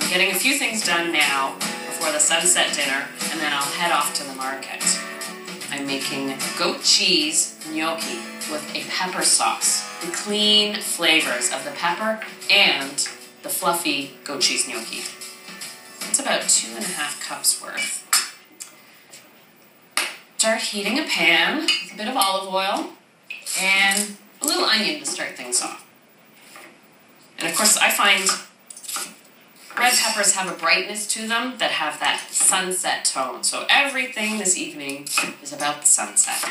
getting a few things done now before the sunset dinner, and then I'll head off to the market. I'm making goat cheese gnocchi with a pepper sauce. The clean flavors of the pepper and the fluffy goat cheese gnocchi. It's about 2.5 cups worth. Start heating a pan with a bit of olive oil and a little onion to start things off. And of course, I find red peppers have a brightness to them that have that sunset tone. So everything this evening is about the sunset.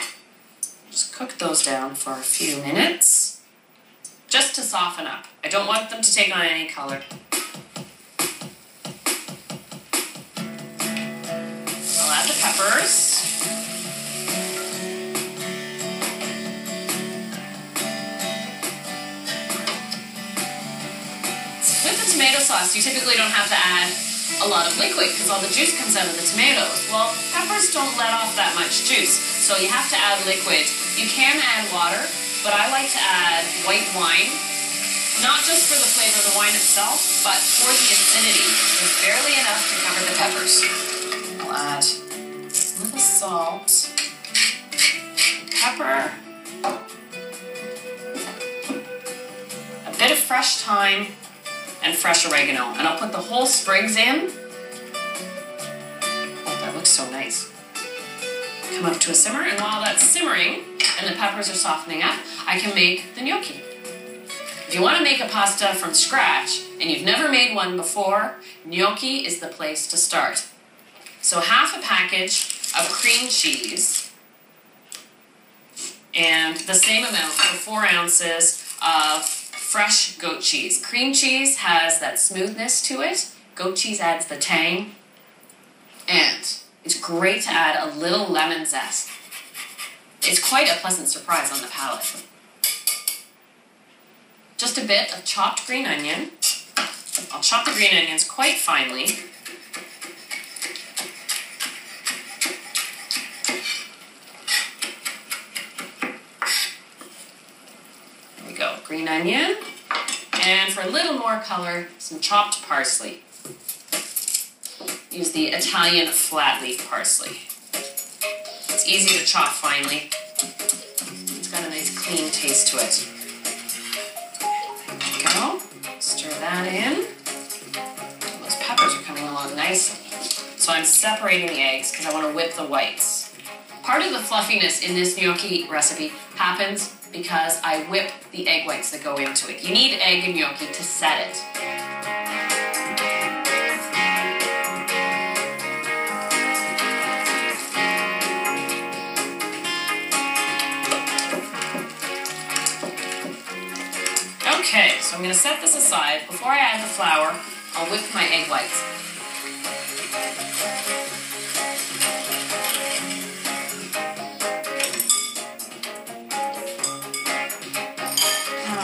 Just cook those down for a few minutes, just to soften up. I don't want them to take on any color. I'll add the peppers. With the tomato sauce, you typically don't have to add a lot of liquid because all the juice comes out of the tomatoes. Well, peppers don't let off that much juice, so you have to add liquid. You can add water, but I like to add white wine, not just for the flavor of the wine itself, but for the acidity. There's barely enough to cover the peppers. I'll add a little salt, pepper, a bit of fresh thyme, and fresh oregano. And I'll put the whole sprigs in. Oh, that looks so nice. Come up to a simmer, and while that's simmering and the peppers are softening up, I can make the gnocchi. If you want to make a pasta from scratch and you've never made one before, gnocchi is the place to start. So half a package of cream cheese and the same amount for 4 ounces of fresh goat cheese. Cream cheese has that smoothness to it. Goat cheese adds the tang. And it's great to add a little lemon zest. It's quite a pleasant surprise on the palate. Just a bit of chopped green onion. I'll chop the green onions quite finely. There we go, green onion. And for a little more color, some chopped parsley. Use the Italian flat leaf parsley. It's easy to chop finely. It's got a nice clean taste to it. There we go. Stir that in. Those peppers are coming along nicely. So I'm separating the eggs because I want to whip the whites. Part of the fluffiness in this gnocchi recipe happens because I whip the egg whites that go into it. You need egg and gnocchi to set it. Okay, so I'm going to set this aside. Before I add the flour, I'll whip my egg whites.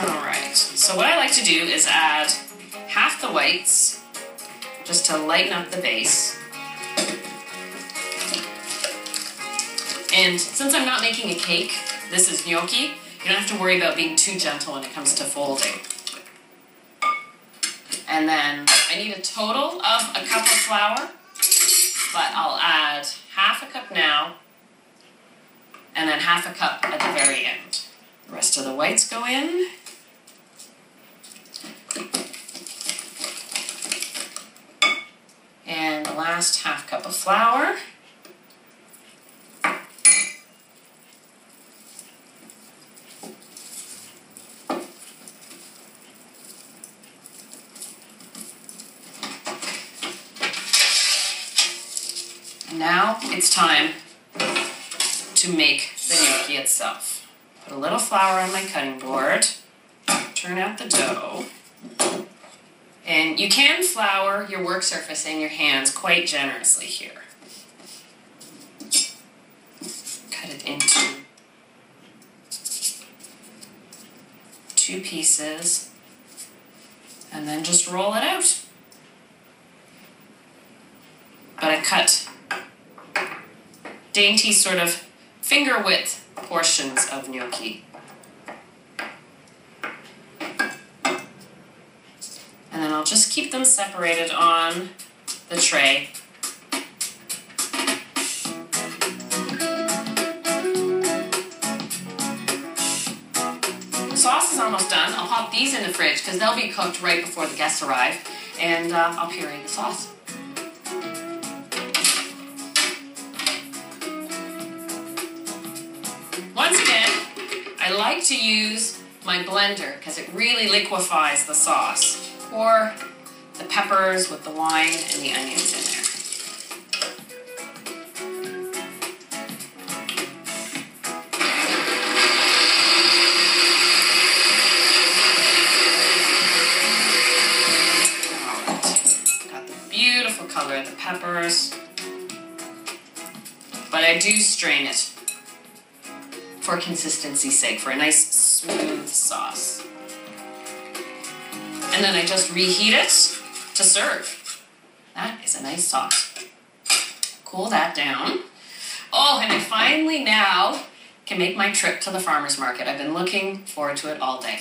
Alright, so what I like to do is add half the whites, just to lighten up the base. And since I'm not making a cake, this is gnocchi, you don't have to worry about being too gentle when it comes to folding. And then I need a total of a cup of flour, but I'll add half a cup now, and then half a cup at the very end. The rest of the whites go in. And the last half cup of flour. Now it's time to make the gnocchi itself. Put a little flour on my cutting board, turn out the dough, and you can flour your work surface and your hands quite generously here. Cut it into 2 pieces, and then just roll it out. But I cut dainty sort of finger width portions of gnocchi. And then I'll I'll just keep them separated on the tray. The sauce is almost done. I'll pop these in the fridge because they'll be cooked right before the guests arrive, and I'll puree the sauce. Once again, I like to use my blender because it really liquefies the sauce. Pour the peppers with the wine and the onions in there. Alright, got the beautiful color of the peppers, but I do strain it for consistency's sake, for a nice smooth sauce. And then I just reheat it to serve. That is a nice sauce. Cool that down. Oh, and I finally now can make my trip to the farmer's market. I've been looking forward to it all day.